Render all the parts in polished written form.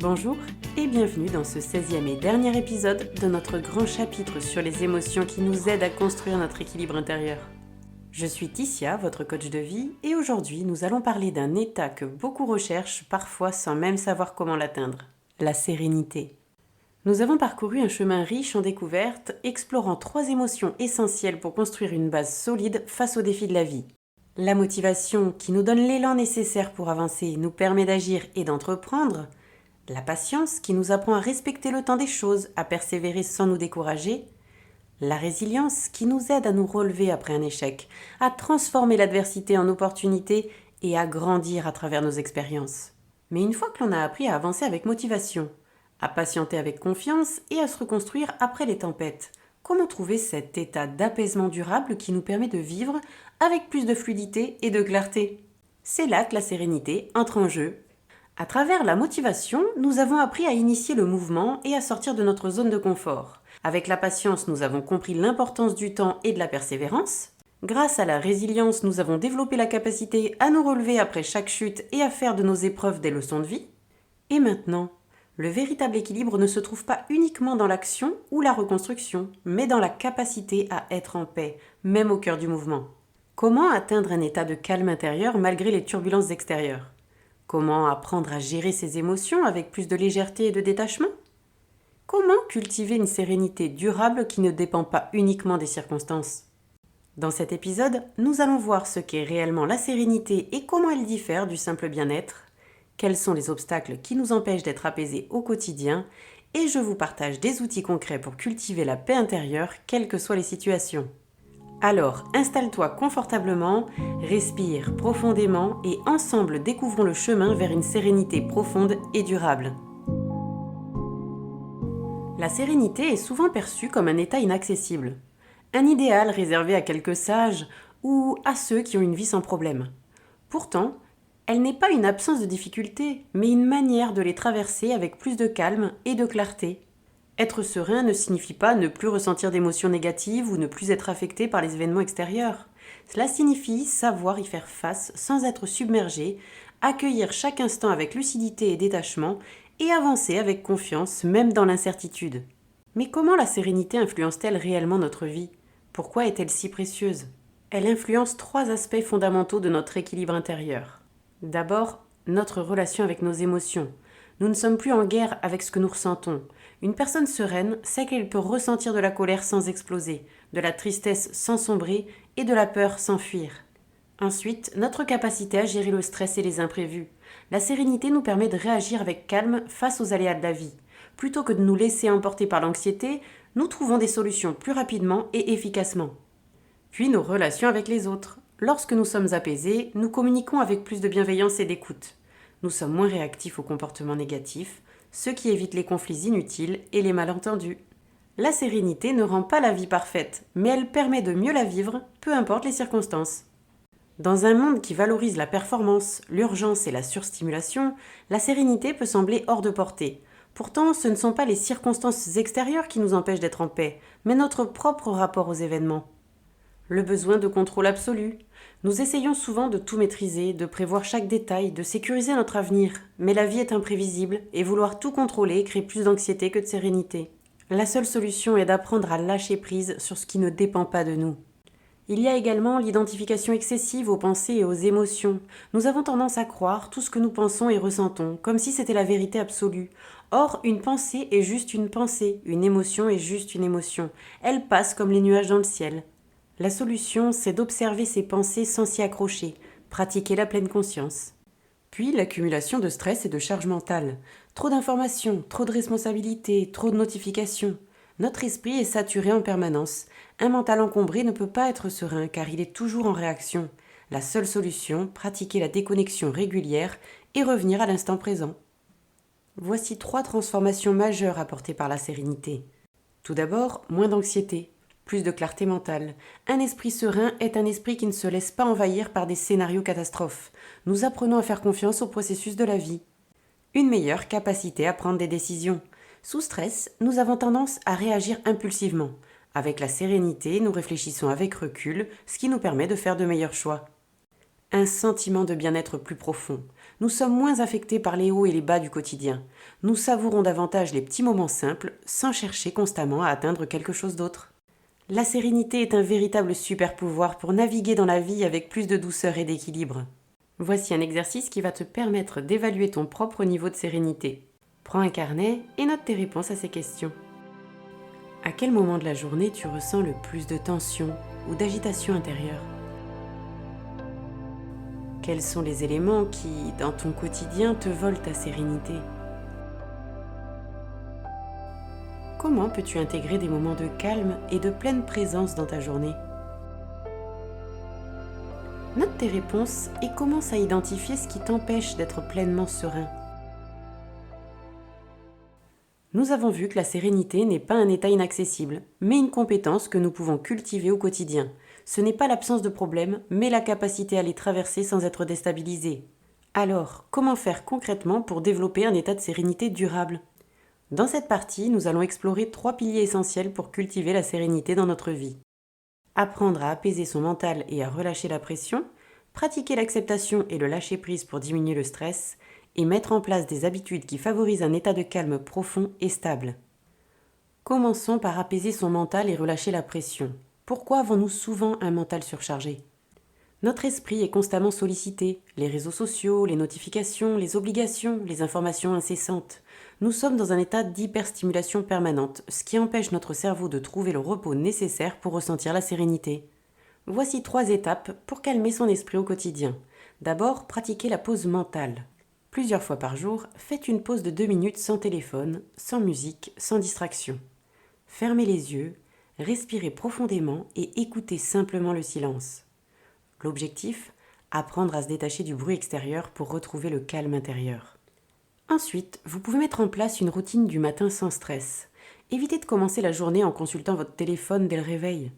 Bonjour et bienvenue dans ce 16e et dernier épisode de notre grand chapitre sur les émotions qui nous aident à construire notre équilibre intérieur. Je suis Ticia, votre coach de vie, et aujourd'hui nous allons parler d'un état que beaucoup recherchent parfois sans même savoir comment l'atteindre, la sérénité. Nous avons parcouru un chemin riche en découvertes, explorant 3 émotions essentielles pour construire une base solide face aux défis de la vie. La motivation qui nous donne l'élan nécessaire pour avancer, nous permet d'agir et d'entreprendre. La patience qui nous apprend à respecter le temps des choses, à persévérer sans nous décourager. La résilience qui nous aide à nous relever après un échec, à transformer l'adversité en opportunité et à grandir à travers nos expériences. Mais une fois que l'on a appris à avancer avec motivation, à patienter avec confiance et à se reconstruire après les tempêtes, comment trouver cet état d'apaisement durable qui nous permet de vivre avec plus de fluidité et de clarté? C'est là que la sérénité entre en jeu. À travers la motivation, nous avons appris à initier le mouvement et à sortir de notre zone de confort. Avec la patience, nous avons compris l'importance du temps et de la persévérance. Grâce à la résilience, nous avons développé la capacité à nous relever après chaque chute et à faire de nos épreuves des leçons de vie. Et maintenant, le véritable équilibre ne se trouve pas uniquement dans l'action ou la reconstruction, mais dans la capacité à être en paix, même au cœur du mouvement. Comment atteindre un état de calme intérieur malgré les turbulences extérieures? Comment apprendre à gérer ses émotions avec plus de légèreté et de détachement? Comment cultiver une sérénité durable qui ne dépend pas uniquement des circonstances? Dans cet épisode, nous allons voir ce qu'est réellement la sérénité et comment elle diffère du simple bien-être, quels sont les obstacles qui nous empêchent d'être apaisés au quotidien, et je vous partage des outils concrets pour cultiver la paix intérieure, quelles que soient les situations. Alors, installe-toi confortablement, respire profondément et ensemble découvrons le chemin vers une sérénité profonde et durable. La sérénité est souvent perçue comme un état inaccessible, un idéal réservé à quelques sages ou à ceux qui ont une vie sans problème. Pourtant, elle n'est pas une absence de difficultés, mais une manière de les traverser avec plus de calme et de clarté. Être serein ne signifie pas ne plus ressentir d'émotions négatives ou ne plus être affecté par les événements extérieurs. Cela signifie savoir y faire face sans être submergé, accueillir chaque instant avec lucidité et détachement et avancer avec confiance même dans l'incertitude. Mais comment la sérénité influence-t-elle réellement notre vie? Pourquoi est-elle si précieuse? Elle influence 3 aspects fondamentaux de notre équilibre intérieur. D'abord, notre relation avec nos émotions. Nous ne sommes plus en guerre avec ce que nous ressentons. Une personne sereine sait qu'elle peut ressentir de la colère sans exploser, de la tristesse sans sombrer et de la peur sans fuir. Ensuite, notre capacité à gérer le stress et les imprévus. La sérénité nous permet de réagir avec calme face aux aléas de la vie. Plutôt que de nous laisser emporter par l'anxiété, nous trouvons des solutions plus rapidement et efficacement. Puis nos relations avec les autres. Lorsque nous sommes apaisés, nous communiquons avec plus de bienveillance et d'écoute. Nous sommes moins réactifs aux comportements négatifs, ce qui évite les conflits inutiles et les malentendus. La sérénité ne rend pas la vie parfaite, mais elle permet de mieux la vivre, peu importe les circonstances. Dans un monde qui valorise la performance, l'urgence et la surstimulation, la sérénité peut sembler hors de portée. Pourtant, ce ne sont pas les circonstances extérieures qui nous empêchent d'être en paix, mais notre propre rapport aux événements. Le besoin de contrôle absolu. Nous essayons souvent de tout maîtriser, de prévoir chaque détail, de sécuriser notre avenir, mais la vie est imprévisible et vouloir tout contrôler crée plus d'anxiété que de sérénité. La seule solution est d'apprendre à lâcher prise sur ce qui ne dépend pas de nous. Il y a également l'identification excessive aux pensées et aux émotions. Nous avons tendance à croire tout ce que nous pensons et ressentons, comme si c'était la vérité absolue. Or, une pensée est juste une pensée, une émotion est juste une émotion. Elle passe comme les nuages dans le ciel. La solution, c'est d'observer ses pensées sans s'y accrocher, pratiquer la pleine conscience. Puis l'accumulation de stress et de charge mentale. Trop d'informations, trop de responsabilités, trop de notifications. Notre esprit est saturé en permanence. Un mental encombré ne peut pas être serein car il est toujours en réaction. La seule solution, pratiquer la déconnexion régulière et revenir à l'instant présent. Voici 3 transformations majeures apportées par la sérénité. Tout d'abord, moins d'anxiété. Plus de clarté mentale. Un esprit serein est un esprit qui ne se laisse pas envahir par des scénarios catastrophes. Nous apprenons à faire confiance au processus de la vie. Une meilleure capacité à prendre des décisions. Sous stress, nous avons tendance à réagir impulsivement. Avec la sérénité, nous réfléchissons avec recul, ce qui nous permet de faire de meilleurs choix. un sentiment de bien-être plus profond. Nous sommes moins affectés par les hauts et les bas du quotidien. Nous savourons davantage les petits moments simples sans chercher constamment à atteindre quelque chose d'autre. La sérénité est un véritable super pouvoir pour naviguer dans la vie avec plus de douceur et d'équilibre. Voici un exercice qui va te permettre d'évaluer ton propre niveau de sérénité. Prends un carnet et note tes réponses à ces questions. À quel moment de la journée tu ressens le plus de tension ou d'agitation intérieure ? Quels sont les éléments qui, dans ton quotidien, te volent ta sérénité ? Comment peux-tu intégrer des moments de calme et de pleine présence dans ta journée ? Note tes réponses et commence à identifier ce qui t'empêche d'être pleinement serein. Nous avons vu que la sérénité n'est pas un état inaccessible, mais une compétence que nous pouvons cultiver au quotidien. Ce n'est pas l'absence de problèmes, mais la capacité à les traverser sans être déstabilisé. Alors, comment faire concrètement pour développer un état de sérénité durable ? Dans cette partie, nous allons explorer 3 piliers essentiels pour cultiver la sérénité dans notre vie. Apprendre à apaiser son mental et à relâcher la pression, pratiquer l'acceptation et le lâcher-prise pour diminuer le stress, et mettre en place des habitudes qui favorisent un état de calme profond et stable. Commençons par apaiser son mental et relâcher la pression. Pourquoi avons-nous souvent un mental surchargé ? Notre esprit est constamment sollicité, les réseaux sociaux, les notifications, les obligations, les informations incessantes. Nous sommes dans un état d'hyperstimulation permanente, ce qui empêche notre cerveau de trouver le repos nécessaire pour ressentir la sérénité. Voici 3 étapes pour calmer son esprit au quotidien. D'abord, pratiquez la pause mentale. Plusieurs fois par jour, faites une pause de 2 minutes sans téléphone, sans musique, sans distraction. Fermez les yeux, respirez profondément et écoutez simplement le silence. L'objectif, apprendre à se détacher du bruit extérieur pour retrouver le calme intérieur. Ensuite, vous pouvez mettre en place une routine du matin sans stress. Évitez de commencer la journée en consultant votre téléphone dès le réveil.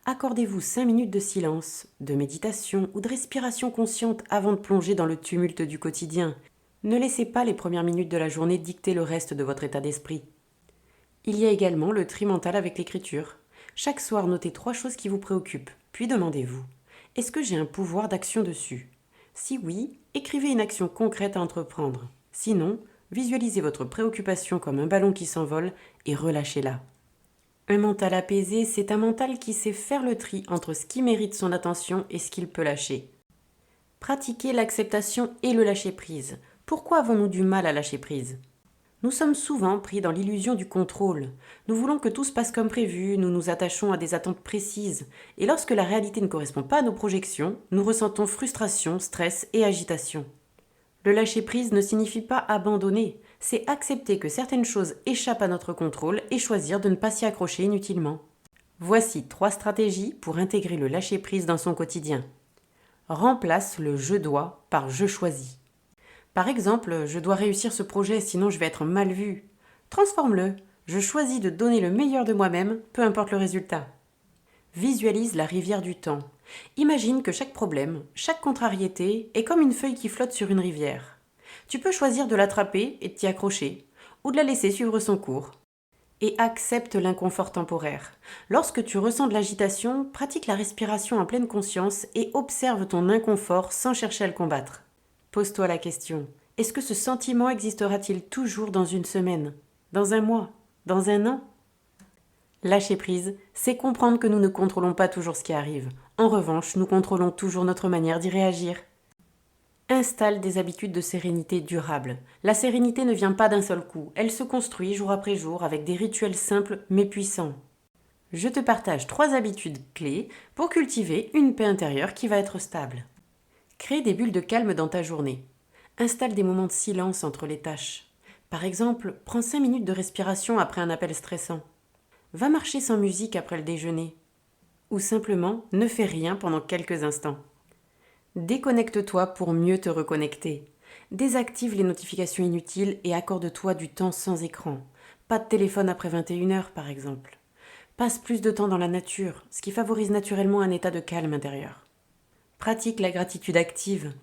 Accordez-vous 5 minutes de silence, de méditation ou de respiration consciente avant de plonger dans le tumulte du quotidien. Ne laissez pas les premières minutes de la journée dicter le reste de votre état d'esprit. Il y a également le tri mental avec l'écriture. Chaque soir, notez 3 choses qui vous préoccupent, puis demandez-vous: est-ce que j'ai un pouvoir d'action dessus ? Si oui, écrivez une action concrète à entreprendre. Sinon, visualisez votre préoccupation comme un ballon qui s'envole et relâchez-la. Un mental apaisé, c'est un mental qui sait faire le tri entre ce qui mérite son attention et ce qu'il peut lâcher. Pratiquez l'acceptation et le lâcher-prise. Pourquoi avons-nous du mal à lâcher prise ? Nous sommes souvent pris dans l'illusion du contrôle. Nous voulons que tout se passe comme prévu, nous nous attachons à des attentes précises. Et lorsque la réalité ne correspond pas à nos projections, nous ressentons frustration, stress et agitation. Le lâcher-prise ne signifie pas abandonner, c'est accepter que certaines choses échappent à notre contrôle et choisir de ne pas s'y accrocher inutilement. Voici 3 stratégies pour intégrer le lâcher-prise dans son quotidien. Remplace le « je dois » par « je choisis ». Par exemple, je dois réussir ce projet, sinon je vais être mal vu. Transforme-le. Je choisis de donner le meilleur de moi-même, peu importe le résultat. Visualise la rivière du temps. Imagine que chaque problème, chaque contrariété est comme une feuille qui flotte sur une rivière. Tu peux choisir de l'attraper et de t'y accrocher, ou de la laisser suivre son cours. Et accepte l'inconfort temporaire. Lorsque tu ressens de l'agitation, pratique la respiration en pleine conscience et observe ton inconfort sans chercher à le combattre. Pose-toi la question, est-ce que ce sentiment existera-t-il toujours dans une semaine, dans un mois, dans un an ? Lâcher prise, c'est comprendre que nous ne contrôlons pas toujours ce qui arrive. En revanche, nous contrôlons toujours notre manière d'y réagir. Installe des habitudes de sérénité durables. La sérénité ne vient pas d'un seul coup, elle se construit jour après jour avec des rituels simples mais puissants. Je te partage 3 habitudes clés pour cultiver une paix intérieure qui va être stable. Crée des bulles de calme dans ta journée. Installe des moments de silence entre les tâches. Par exemple, prends 5 minutes de respiration après un appel stressant. Va marcher sans musique après le déjeuner. Ou simplement, ne fais rien pendant quelques instants. Déconnecte-toi pour mieux te reconnecter. Désactive les notifications inutiles et accorde-toi du temps sans écran. Pas de téléphone après 21h par exemple. Passe plus de temps dans la nature, ce qui favorise naturellement un état de calme intérieur. Pratique la gratitude active.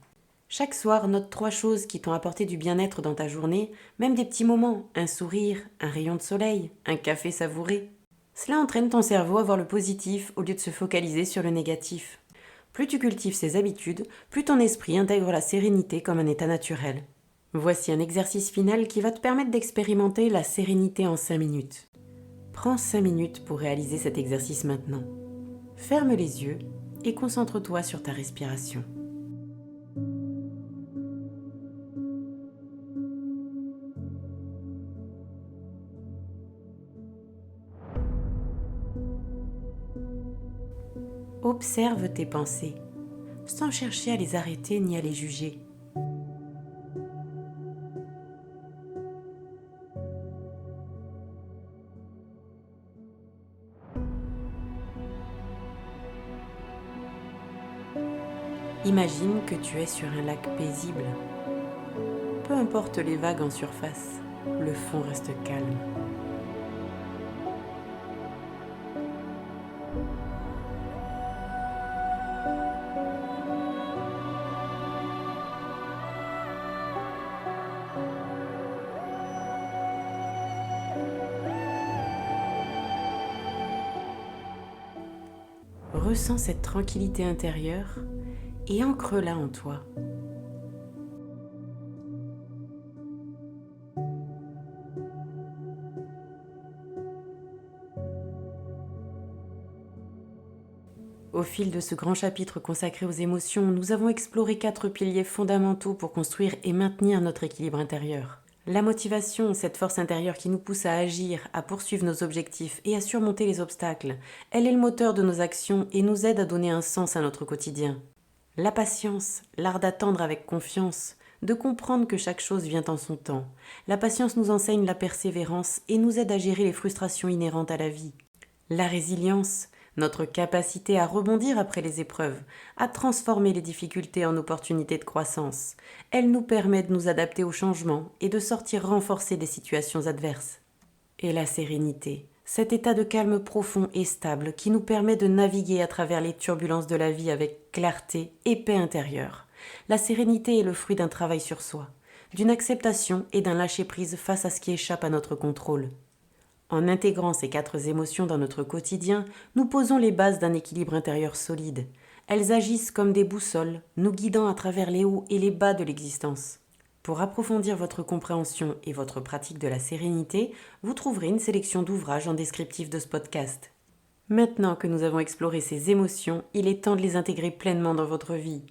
Chaque soir, note 3 choses qui t'ont apporté du bien-être dans ta journée, même des petits moments, un sourire, un rayon de soleil, un café savouré. Cela entraîne ton cerveau à voir le positif au lieu de se focaliser sur le négatif. Plus tu cultives ces habitudes, plus ton esprit intègre la sérénité comme un état naturel. Voici un exercice final qui va te permettre d'expérimenter la sérénité en 5 minutes. Prends 5 minutes pour réaliser cet exercice maintenant. Ferme les yeux et concentre-toi sur ta respiration. Observe tes pensées, sans chercher à les arrêter ni à les juger. Imagine que tu es sur un lac paisible. Peu importe les vagues en surface, le fond reste calme. Ressens cette tranquillité intérieure et ancre-la en toi. Au fil de ce grand chapitre consacré aux émotions, nous avons exploré 4 piliers fondamentaux pour construire et maintenir notre équilibre intérieur. La motivation, cette force intérieure qui nous pousse à agir, à poursuivre nos objectifs et à surmonter les obstacles, elle est le moteur de nos actions et nous aide à donner un sens à notre quotidien. La patience, l'art d'attendre avec confiance, de comprendre que chaque chose vient en son temps. La patience nous enseigne la persévérance et nous aide à gérer les frustrations inhérentes à la vie. La résilience, notre capacité à rebondir après les épreuves, à transformer les difficultés en opportunités de croissance. Elle nous permet de nous adapter aux changements et de sortir renforcés des situations adverses. Et la sérénité, cet état de calme profond et stable qui nous permet de naviguer à travers les turbulences de la vie avec clarté et paix intérieure. La sérénité est le fruit d'un travail sur soi, d'une acceptation et d'un lâcher-prise face à ce qui échappe à notre contrôle. En intégrant ces 4 émotions dans notre quotidien, nous posons les bases d'un équilibre intérieur solide. Elles agissent comme des boussoles, nous guidant à travers les hauts et les bas de l'existence. Pour approfondir votre compréhension et votre pratique de la sérénité, vous trouverez une sélection d'ouvrages en descriptif de ce podcast. Maintenant que nous avons exploré ces émotions, il est temps de les intégrer pleinement dans votre vie.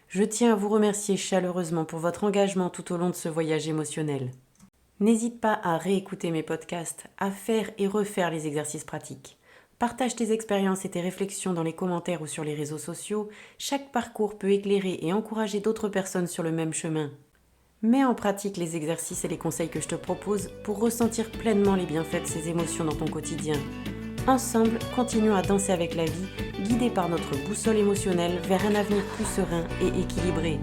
Je tiens à vous remercier chaleureusement pour votre engagement tout au long de ce voyage émotionnel. N'hésite pas à réécouter mes podcasts, à faire et refaire les exercices pratiques. Partage tes expériences et tes réflexions dans les commentaires ou sur les réseaux sociaux. Chaque parcours peut éclairer et encourager d'autres personnes sur le même chemin. Mets en pratique les exercices et les conseils que je te propose pour ressentir pleinement les bienfaits de ces émotions dans ton quotidien. Ensemble, continuons à danser avec la vie, guidés par notre boussole émotionnelle vers un avenir plus serein et équilibré.